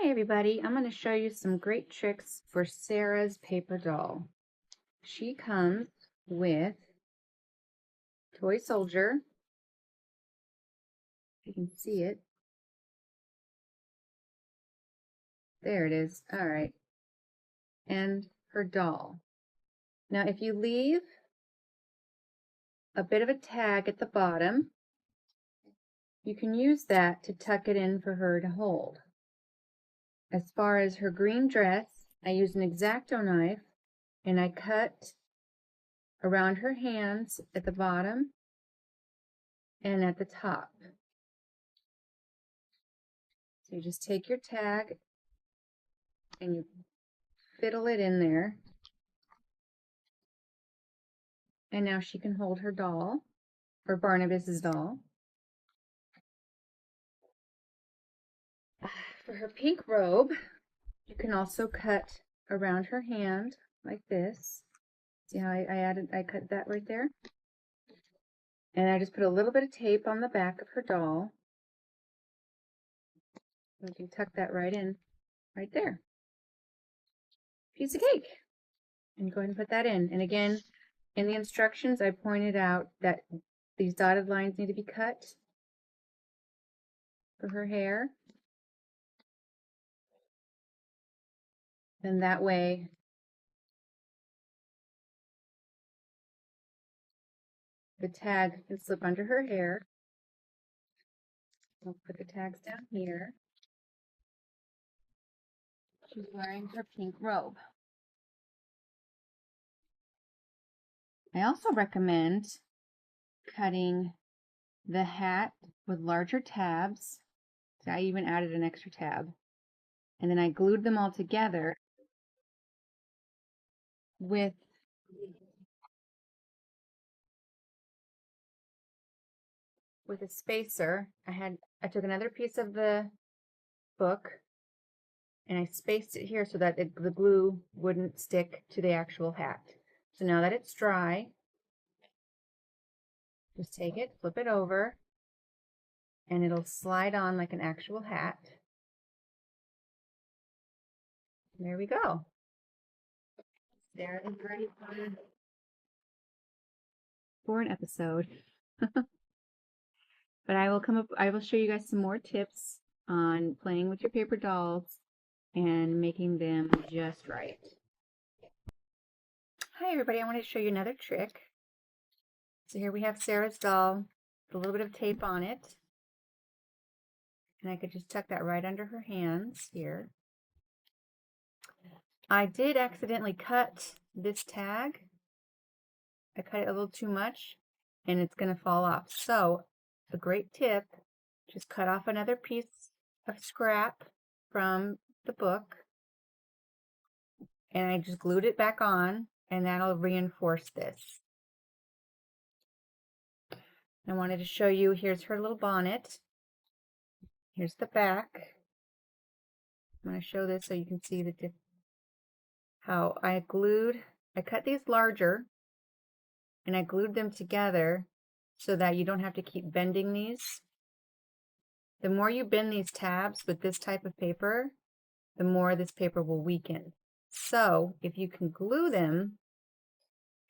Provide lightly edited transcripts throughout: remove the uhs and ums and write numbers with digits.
Hi everybody, I'm going to show you some great tricks for Sarah's paper doll. She comes with toy soldier, you can see it. There it is, alright, and her doll. Now if you leave a bit of a tag at the bottom, you can use that to tuck it in for her to hold. As far as her green dress, I use an X-Acto knife and I cut around her hands at the bottom and at the top. So you just take your tag and you fiddle it in there. And now she can hold her doll, or Barnabas's doll. For her pink robe, you can also cut around her hand like this. See how I cut that right there? And I just put a little bit of tape on the back of her doll. You can tuck that right in, right there. Piece of cake. And go ahead and put that in. And again, in the instructions, I pointed out that these dotted lines need to be cut for her hair. And that way, the tag can slip under her hair. I'll put the tags down here. She's wearing her pink robe. I also recommend cutting the hat with larger tabs. So I even added an extra tab. And then I glued them all together with a spacer. I took another piece of the book and I spaced it here so that the glue wouldn't stick to the actual hat. So now that it's dry, just take it, flip it over, and it'll slide on like an actual hat. There we go. Sarah is ready for an episode. But I will show you guys some more tips on playing with your paper dolls and making them just right. Hi everybody, I want to show you another trick. So here we have Sarah's doll with a little bit of tape on it. And I could just tuck that right under her hands here. I did accidentally cut this tag. I cut it a little too much and it's going to fall off. So a great tip, just cut off another piece of scrap from the book and I just glued it back on and that'll reinforce this. I wanted to show you, here's her little bonnet. Here's the back. I'm going to show this so you can see how I cut these larger and I glued them together so that you don't have to keep bending these. The more you bend these tabs with this type of paper, the more this paper will weaken. So if you can glue them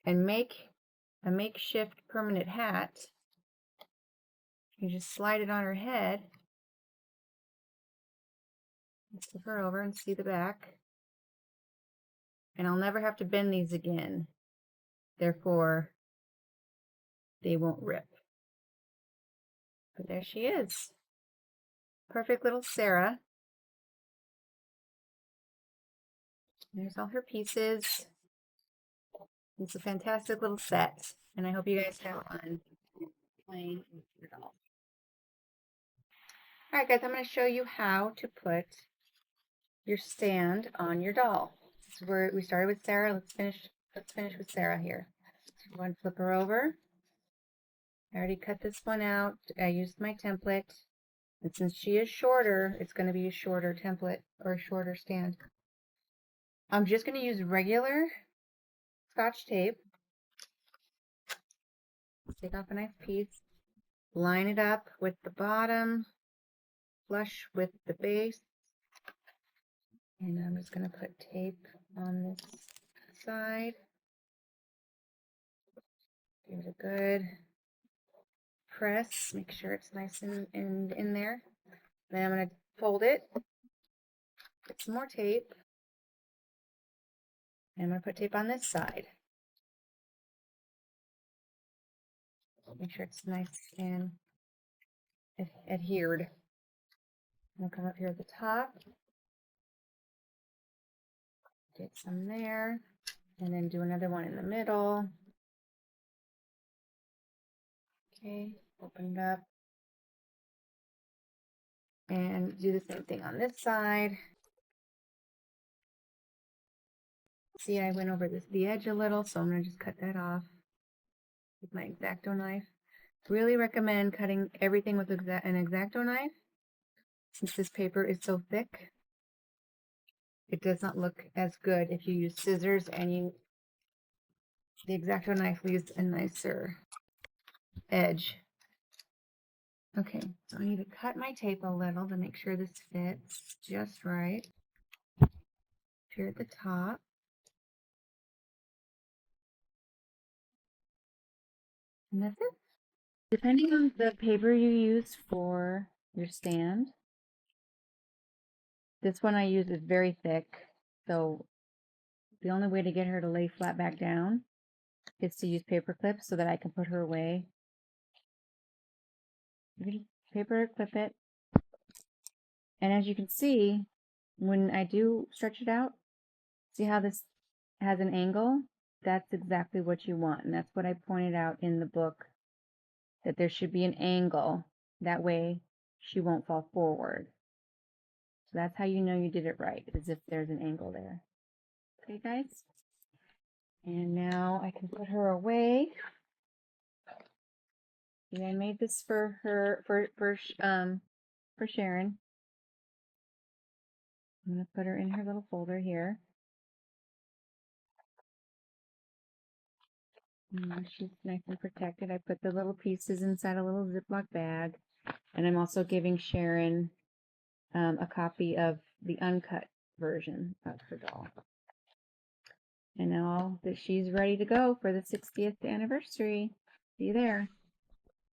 and make a makeshift permanent hat, you just slide it on her head. Let's flip her over and see the back. And I'll never have to bend these again. Therefore, they won't rip. But there she is. Perfect little Sarah. There's all her pieces. It's a fantastic little set. And I hope you guys have fun playing with your doll. Alright guys, I'm going to show you how to put your stand on your doll. This is where we started with Sarah. Let's finish with Sarah here. So go ahead and flip her over. I already cut this one out. I used my template. And since she is shorter, it's going to be a shorter template or a shorter stand. I'm just going to use regular Scotch tape. Take off a nice piece. Line it up with the bottom. Flush with the base. And I'm just going to put tape on this side. Give it a good press. Make sure it's nice and in there. Then I'm going to fold it. Get some more tape. And I'm going to put tape on this side. Make sure it's nice and adhered. I'm going to come up here at the top. Get some there. And then do another one in the middle. Okay, open it up. And do the same thing on this side. See, I went over the edge a little, so I'm going to just cut that off with my X-Acto knife. Really recommend cutting everything with an X-Acto knife. Since this paper is so thick, it does not look as good if you use scissors and the X-Acto knife leaves a nicer edge. Okay, so I need to cut my tape a little to make sure this fits just right. Here at the top. And that's it. Depending on the paper you use for your stand, this one I use is very thick, so the only way to get her to lay flat back down is to use paper clips so that I can put her away. You just paper clip it, and as you can see, when I do stretch it out, see how this has an angle? That's exactly what you want, and that's what I pointed out in the book, that there should be an angle. That way she won't fall forward. So that's how you know you did it right, is if there's an angle there. Okay, guys? And now I can put her away. And I made this for her, for Sharon. I'm gonna put her in her little folder here. And she's nice and protected. I put the little pieces inside a little Ziploc bag. And I'm also giving Sharon a copy of the uncut version of her doll. And now that she's ready to go for the 60th anniversary. See you there.